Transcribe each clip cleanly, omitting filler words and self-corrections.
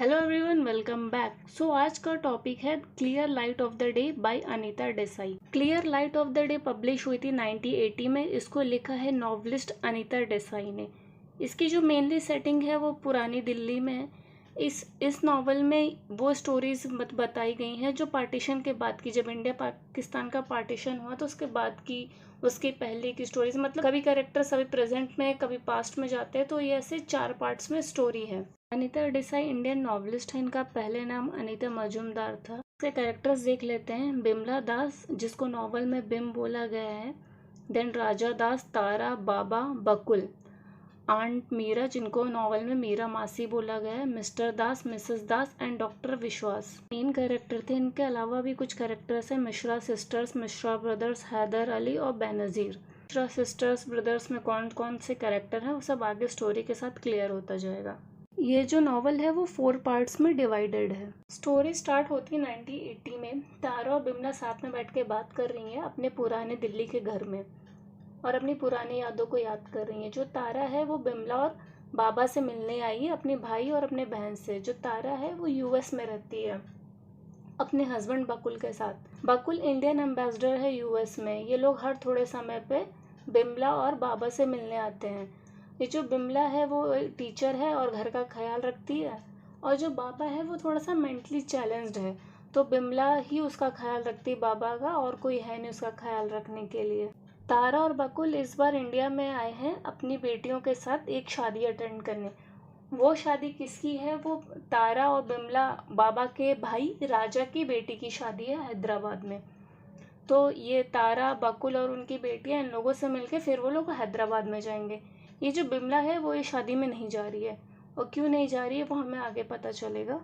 Hello everyone, welcome back. So आज का topic है Clear Light of the Day by Anita Desai. Clear Light of the Day publish हुई थी 1980 में। इसको लिखा है नॉवलिस्ट अनीता देसाई ने। इसकी जो मेनली सेटिंग है वो पुरानी दिल्ली में है। इस नॉवल में वो स्टोरीज बताई गई हैं जो पार्टीशन के बाद की, जब इंडिया पाकिस्तान का पार्टीशन हुआ तो उसके बाद की, उसके पहले की स्टोरीज। मतलब कभी कैरेक्टर सभी प्रेजेंट में कभी पास्ट में जाते हैं, तो ये ऐसे 4 पार्ट्स में स्टोरी है। अनीता देसाई इंडियन नॉवलिस्ट है। इनका पहले नाम अनीता मजूमदार था। इसके कैरेक्टर्स देख लेते हैं। बिमला दास, जिसको नॉवल में बिम बोला गया है। देन राजा दास, तारा, बाबा, बकुल, आंट मीरा, जिनको नॉवल में मीरा मासी बोला गया है, mister Das, Mrs Das and doctor विश्वास। मेन कैरेक्टर थे। इनके अलावा भी कुछ कैरेक्टर्स हैं। मिश्रा सिस्टर्स, मिश्रा ब्रदर्स, हैदर अली और बेनजीर। मिश्रा सिस्टर्स ब्रदर्स में कौन कौन से कैरेक्टर हैं वो सब आगे स्टोरी के साथ क्लियर होता जाएगा। ये जो नॉवल है वो 4 पार्ट्स में डिवाइडेड है। स्टोरी स्टार्ट होती है 1980 में। तारा और बिमला साथ में बैठ के बात कर रही हैं अपने पुराने दिल्ली के घर में और अपनी पुरानी यादों को याद कर रही हैं। जो तारा है वो बिमला और बाबा से मिलने आई है, अपने भाई और अपने बहन से। जो तारा है वो यूएस में रहती है अपने हस्बैंड बकुल के साथ। बकुल इंडियन एम्बेसडर है यूएस में। ये लोग हर थोड़े समय पे बिमला और बाबा से मिलने आते हैं। ये जो बिमला है वो टीचर है और घर का ख्याल रखती है, और जो बाबा है वो थोड़ा सा मेंटली चैलेंज्ड है, तो बिमला ही उसका ख्याल रखती है बाबा का, और कोई है नहीं उसका ख्याल रखने के लिए। तारा और बकुल इस बार इंडिया में आए हैं अपनी बेटियों के साथ एक शादी अटेंड करने। वो शादी किसकी है? वो तारा और बिमला बाबा के भाई राजा की बेटी की शादी है हैदराबाद में। तो ये तारा, बकुल और उनकी बेटियां इन लोगों से मिलके फिर वो लोग हैदराबाद में जाएंगे। ये जो बिमला है वो ये शादी में नहीं जा रही है, और क्यों नहीं जा रही है वो हमें आगे पता चलेगा।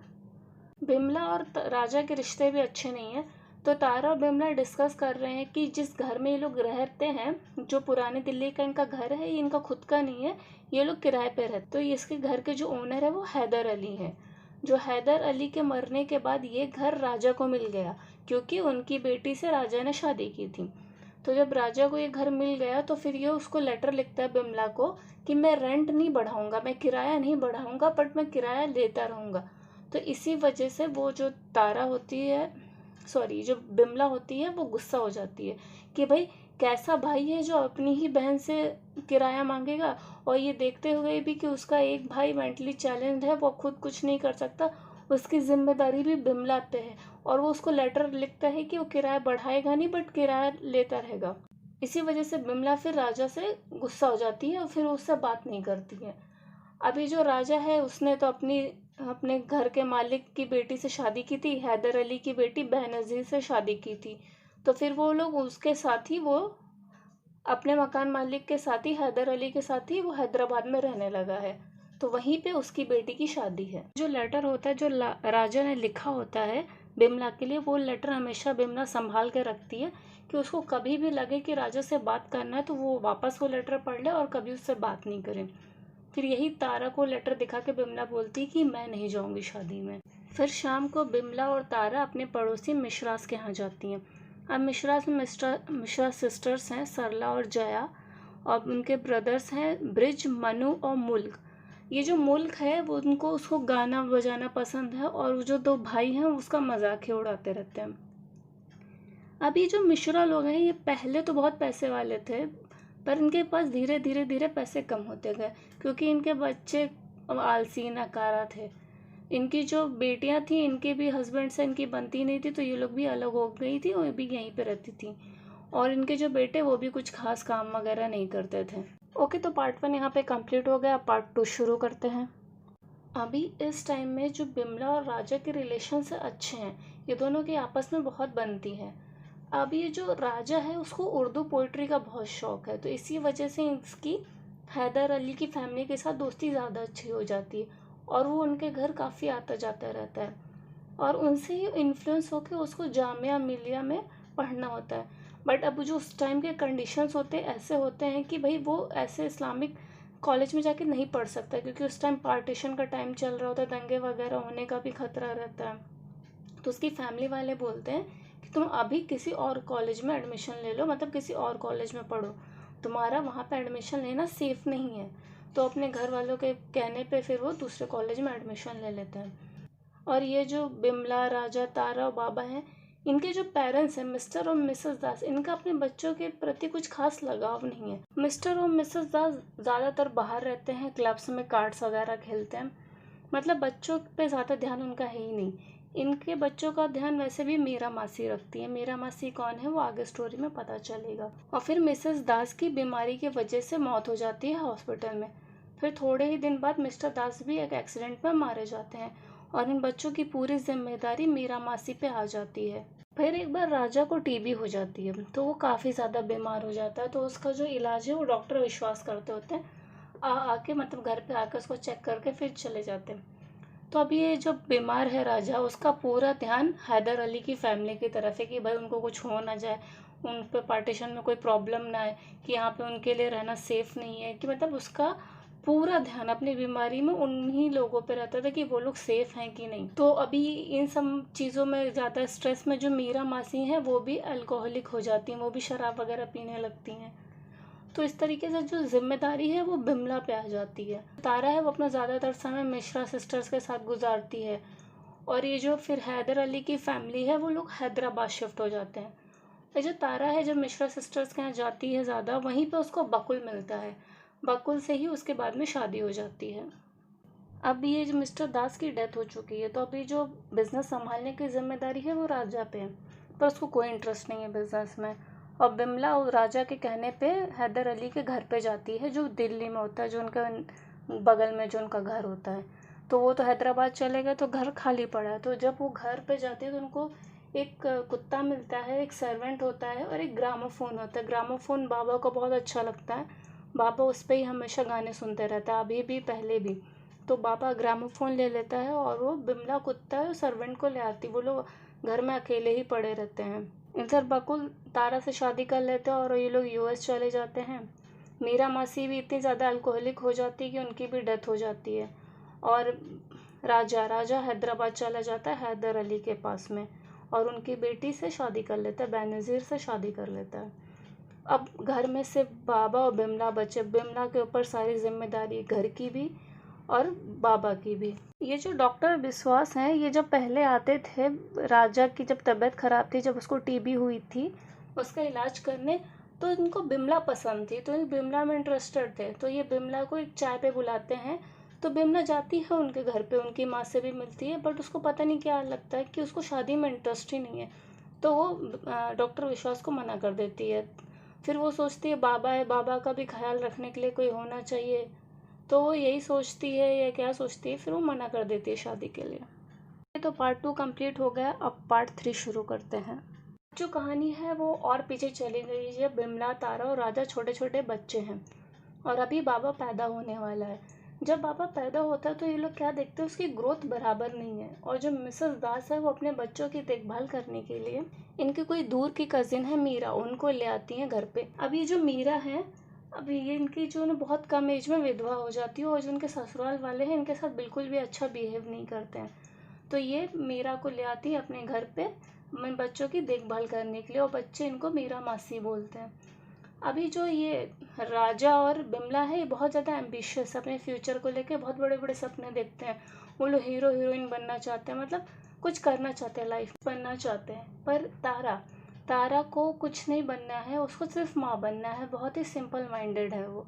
बिमला और राजा के रिश्ते भी अच्छे नहीं हैं। तो तारा और बिमला डिस्कस कर रहे हैं कि जिस घर में ये लोग रहते हैं, जो पुरानी दिल्ली का इनका घर है, ये इनका खुद का नहीं है, ये लोग किराए पे रहते। तो इसके घर के जो ओनर है वो हैदर अली हैं। जो हैदर अली के मरने के बाद ये घर राजा को मिल गया, क्योंकि उनकी बेटी से राजा ने शादी की थी। तो जब राजा को ये घर मिल गया तो फिर ये उसको लेटर लिखता है बिमला को कि मैं रेंट नहीं बढ़ाऊंगा, मैं किराया नहीं बढ़ाऊंगा, बट मैं किराया लेता रहूंगा। तो इसी वजह से वो जो तारा होती है, सॉरी जो बिमला होती है, वो गुस्सा हो जाती है कि भाई कैसा भाई है जो अपनी ही बहन से किराया मांगेगा, और ये देखते हुए भी कि उसका एक भाई मेंटली चैलेंज्ड है, वो खुद कुछ नहीं कर सकता, उसकी जिम्मेदारी भी बिमला पे है। और वो उसको लेटर लिखता है कि वो किराया बढ़ाएगा नहीं, बट किराया लेता रहेगा। इसी वजह से बिमला फिर राजा से गुस्सा हो जाती है और फिर उससे बात नहीं करती है। अभी जो राजा है उसने तो अपने घर के मालिक की बेटी से शादी की थी, हैदर अली की बेटी बेनजीर से शादी की थी। तो फिर वो लोग उसके साथ ही, वो अपने मकान मालिक के साथ ही, हैदर अली के साथ ही वो हैदराबाद में रहने लगा है। तो वहीं पे उसकी बेटी की शादी है। जो लेटर होता है जो राजा ने लिखा होता है बिमला के लिए, वो लेटर हमेशा बिमला संभाल के रखती है कि उसको कभी भी लगे कि राजा से बात करना है तो वो वापस वो लेटर पढ़ ले और कभी उससे बात नहीं करे। फिर यही तारा को लेटर दिखा के बिमला बोलती कि मैं नहीं जाऊंगी शादी में। फिर शाम को बिमला और तारा अपने पड़ोसी मिश्रास के यहाँ जाती हैं। अब मिश्रास में मिश्रा सिस्टर्स हैं, सरला और जया, और उनके ब्रदर्स हैं ब्रिज, मनु और मुल्क। ये जो मुल्क है वो उसको गाना बजाना पसंद है, और वो जो 2 भाई हैं उसका मजाक ही उड़ाते रहते हैं। अब ये जो मिश्रा लोग हैं ये पहले तो बहुत पैसे वाले थे, पर इनके पास धीरे धीरे धीरे पैसे कम होते गए, क्योंकि इनके बच्चे आलसी नकारा थे। इनकी जो बेटियां थी, इनके भी हस्बैंड से इनकी बनती नहीं थी, तो ये लोग भी अलग हो गई थी और भी यहीं पे रहती थी। और इनके जो बेटे वो भी कुछ खास काम वगैरह नहीं करते थे। ओके, तो पार्ट 1 यहाँ पे कंप्लीट हो गया। पार्ट 2 शुरू करते हैं। अभी इस टाइम में जो बिमला और राजा के रिलेशन से अच्छे हैं, ये दोनों की आपस में बहुत बनती है। अब ये जो राजा है उसको उर्दू पोइट्री का बहुत शौक है, तो इसी वजह से इसकी हैदर अली की फैमिली के साथ दोस्ती ज़्यादा अच्छी हो जाती है, और वो उनके घर काफ़ी आता जाता रहता है, और उनसे ही इन्फ्लुएंस होकर उसको जामिया मिलिया में पढ़ना होता है। बट अब जो उस टाइम के कंडीशंस होते हैं ऐसे होते हैं कि भाई वो ऐसे इस्लामिक कॉलेज में जाके नहीं पढ़ सकता, क्योंकि उस टाइम पार्टीशन का टाइम चल रहा होता है, दंगे वगैरह होने का भी खतरा रहता है। तो उसकी फैमिली वाले बोलते हैं कि तुम अभी किसी और कॉलेज में एडमिशन ले लो, मतलब किसी और कॉलेज में पढ़ो, तुम्हारा वहाँ पे एडमिशन लेना सेफ़ नहीं है। तो अपने घर वालों के कहने पे फिर वो दूसरे कॉलेज में एडमिशन ले लेते हैं। और ये जो बिमला, राजा, तारा और बाबा हैं, इनके जो पेरेंट्स हैं मिस्टर और मिसेस दास, इनका अपने बच्चों के प्रति कुछ खास लगाव नहीं है। मिस्टर और मिसेस दास ज़्यादातर बाहर रहते हैं, क्लब्स में कार्ड्स वगैरह खेलते हैं, मतलब बच्चों पे ज़्यादा ध्यान उनका है ही नहीं। इनके बच्चों का ध्यान वैसे भी मीरा मासी रखती है। मीरा मासी कौन है वो आगे स्टोरी में पता चलेगा। और फिर मिसेस दास की बीमारी की वजह से मौत हो जाती है हॉस्पिटल में। फिर थोड़े ही दिन बाद मिस्टर दास भी एक एक्सीडेंट में मारे जाते हैं और इन बच्चों की पूरी जिम्मेदारी मीरा मासी पे आ जाती है। फिर एक बार राजा को टीबी हो जाती है, तो वो काफ़ी ज़्यादा बीमार हो जाता है। तो उसका जो इलाज है वो डॉक्टर विश्वास करते होते हैं, आके मतलब घर पे आकर उसको चेक करके फिर चले जाते हैं। तो अब ये जो बीमार है राजा, उसका पूरा ध्यान हैदर अली की फैमिली की तरफ है कि भाई उनको कुछ हो ना जाए, उन पे पार्टीशन में कोई प्रॉब्लम ना आए, कि यहाँ पे उनके लिए रहना सेफ नहीं है, कि मतलब उसका पूरा ध्यान अपनी बीमारी में उन्हीं लोगों पे रहता था कि वो लोग सेफ हैं कि नहीं। तो अभी इन सब चीज़ों में ज़्यादा स्ट्रेस में जो मीरा मासी हैं वो भी अल्कोहलिक हो जाती हैं, वो भी शराब वगैरह पीने लगती हैं। तो इस तरीके से जो जिम्मेदारी है वो बिमला पे आ जाती है। तारा है वो अपना ज़्यादातर समय मिश्रा सिस्टर्स के साथ गुजारती है। और ये जो फिर हैदर अली की फैमिली है वो लोग हैदराबाद शिफ्ट हो जाते हैं। ये जो तारा है जब मिश्रा सिस्टर्स के यहाँ जाती है ज़्यादा, वहीं पे उसको बकुल मिलता है। बकुल से ही उसके बाद में शादी हो जाती है। अब ये जो मिस्टर दास की डेथ हो चुकी है, तो अभी जो बिज़नेस संभालने की जिम्मेदारी है वो राजा पे है, पर उसको कोई इंटरेस्ट नहीं है बिज़नेस में। और बिमला और राजा के कहने पे हैदर अली के घर पे जाती है, जो दिल्ली में होता है, जो उनका बगल में जो उनका घर होता है। तो वो तो हैदराबाद चले गए, तो घर खाली पड़ा है। तो जब वो घर पे जाते हैं तो उनको एक कुत्ता मिलता है, एक सर्वेंट होता है और एक ग्रामोफोन होता है। ग्रामोफोन बाबा को बहुत अच्छा लगता है, बाबा उस पर ही हमेशा गाने सुनते रहता है, अभी भी पहले भी। तो बाबा ग्रामोफोन ले लेता है और वो बिमला कुत्ता है सर्वेंट को ले आती। वो लोग घर में अकेले ही पड़े रहते हैं। इधर बकुल तारा से शादी कर लेते हैं और ये लोग यूएस चले जाते हैं। मीरा मासी भी इतनी ज़्यादा अल्कोहलिक हो जाती है कि उनकी भी डेथ हो जाती है। और राजा राजा हैदराबाद चला जाता है हैदर अली के पास में, और उनकी बेटी से शादी कर लेता है, बेनज़ीर से शादी कर लेता है। अब घर में सिर्फ बाबा और बिमला बचे। बिमला के ऊपर सारी जिम्मेदारी घर की भी और बाबा की भी। ये जो डॉक्टर विश्वास हैं, ये जब पहले आते थे राजा की जब तबीयत खराब थी, जब उसको टीबी हुई थी, उसका इलाज करने, तो इनको बिमला पसंद थी, तो ये बिमला में इंटरेस्टेड थे। तो ये बिमला को एक चाय पे बुलाते हैं, तो बिमला जाती है उनके घर पे, उनकी माँ से भी मिलती है, बट उसको पता नहीं क्या लगता है कि उसको शादी में इंटरेस्ट ही नहीं है। तो वो डॉक्टर विश्वास को मना कर देती है। फिर वो सोचती है बाबा है, बाबा का भी ख्याल रखने के लिए कोई होना चाहिए। तो वो यही सोचती है या क्या सोचती है, फिर वो मना कर देती है शादी के लिए। तो पार्ट 2 कंप्लीट हो गया, अब पार्ट 3 शुरू करते हैं। जो कहानी है वो और पीछे चली गई है। बिमला, तारा और राजा छोटे छोटे बच्चे हैं और अभी बाबा पैदा होने वाला है। जब बाबा पैदा होता है तो ये लोग क्या देखते हैं, उसकी ग्रोथ बराबर नहीं है। और जो मिसेस दास है वो अपने बच्चों की देखभाल करने के लिए इनकी कोई दूर की कजिन है मीरा, उनको ले आती हैं घर पे। अब ये जो मीरा है, अब ये इनकी जो ना बहुत कम एज में विधवा हो जाती है, और जो उनके ससुराल वाले हैं इनके साथ बिल्कुल भी अच्छा बिहेव नहीं करते हैं। तो ये मीरा को ले आती है अपने घर पे अपने बच्चों की देखभाल करने के लिए, और बच्चे इनको मीरा मासी बोलते हैं। अभी जो ये राजा और बिमला है, ये बहुत ज़्यादा एम्बिशियस, अपने फ्यूचर को लेके बहुत बड़े बड़े सपने देखते हैं। वो लोग हीरो हीरोइन बनना चाहते हैं, मतलब कुछ करना चाहते हैं, लाइफ बनना चाहते हैं। पर तारा तारा को कुछ नहीं बनना है, उसको सिर्फ माँ बनना है, बहुत ही सिंपल माइंडेड है वो।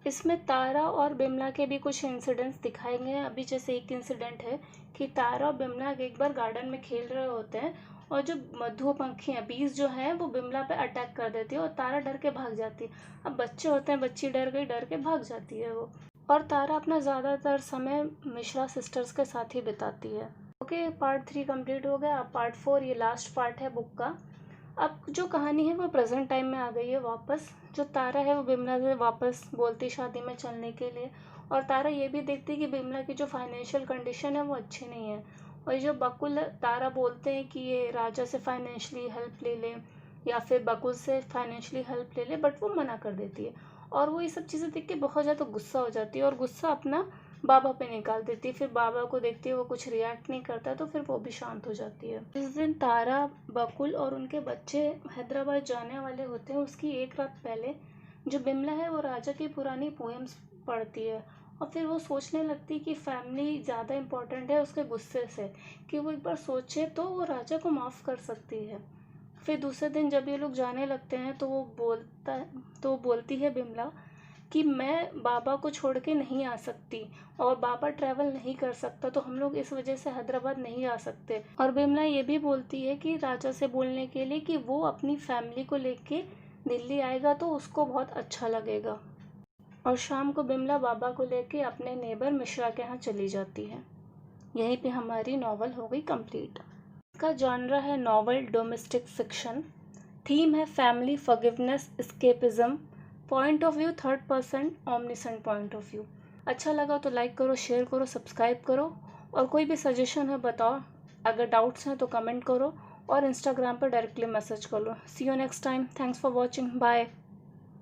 इसमें तारा और बिमला के भी कुछ इंसिडेंट्स दिखाए गए हैं। अभी जैसे एक इंसिडेंट है कि तारा और बिमला एक बार गार्डन में खेल रहे होते हैं, और जो मधुमक्खियाँ बीज जो है वो बिमला पे अटैक कर देती है और तारा डर के भाग जाती है। अब बच्चे होते हैं, बच्ची डर गई, डर के भाग जाती है वो। और तारा अपना ज़्यादातर समय मिश्रा सिस्टर्स के साथ ही बिताती है। ओके, पार्ट 3 कंप्लीट हो गया। अब पार्ट 4, ये लास्ट पार्ट है बुक का। अब जो कहानी है वो प्रेजेंट टाइम में आ गई है वापस। जो तारा है वो बिमला से वापस बोलती शादी में चलने के लिए, और तारा ये भी देखती है कि बिमला की जो फाइनेंशियल कंडीशन है वो अच्छी नहीं है। और ये जो बकुल तारा बोलते हैं कि ये राजा से फाइनेंशियली हेल्प ले ले या फिर बकुल से फाइनेंशियली हेल्प ले ले, बट वो मना कर देती है। और वो ये सब चीज़ें देख के बहुत ज़्यादा गुस्सा हो जाती है और गुस्सा अपना बाबा पे निकाल देती है। फिर बाबा को देखती है वो कुछ रिएक्ट नहीं करता, तो फिर वो भी शांत हो जाती है। इस दिन तारा, बकुल और उनके बच्चे हैदराबाद जाने वाले होते हैं। उसकी एक रात पहले जो बिमला है वो राजा की पुरानी पोएम्स पढ़ती है, और फिर वो सोचने लगती कि फैमिली ज़्यादा इम्पोर्टेंट है उसके गुस्से से, कि वो एक बार सोचे तो वो राजा को माफ़ कर सकती है। फिर दूसरे दिन जब ये लोग जाने लगते हैं तो वो बोलती है बिमला कि मैं बाबा को छोड़ के नहीं आ सकती और बाबा ट्रैवल नहीं कर सकता, तो हम लोग इस वजह से हैदराबाद नहीं आ सकते। और बिमला ये भी बोलती है कि राजा से बोलने के लिए कि वो अपनी फैमिली को लेके दिल्ली आएगा तो उसको बहुत अच्छा लगेगा। और शाम को बिमला बाबा को लेके अपने नेबर मिश्रा के यहाँ चली जाती है। यहीं पे हमारी नॉवल हो गई कंप्लीट। इसका जॉनरा है नॉवल डोमेस्टिक फिक्शन। थीम है family forgiveness escapism. Point of view third person omniscient point of view. अच्छा लगा तो लाइक करो, शेयर करो, सब्सक्राइब करो, और कोई भी सजेशन है बताओ। अगर डाउट्स हैं तो कमेंट करो और इंस्टाग्राम पर डायरेक्टली मैसेज कर लो। See you next time. Thanks for watching. Bye.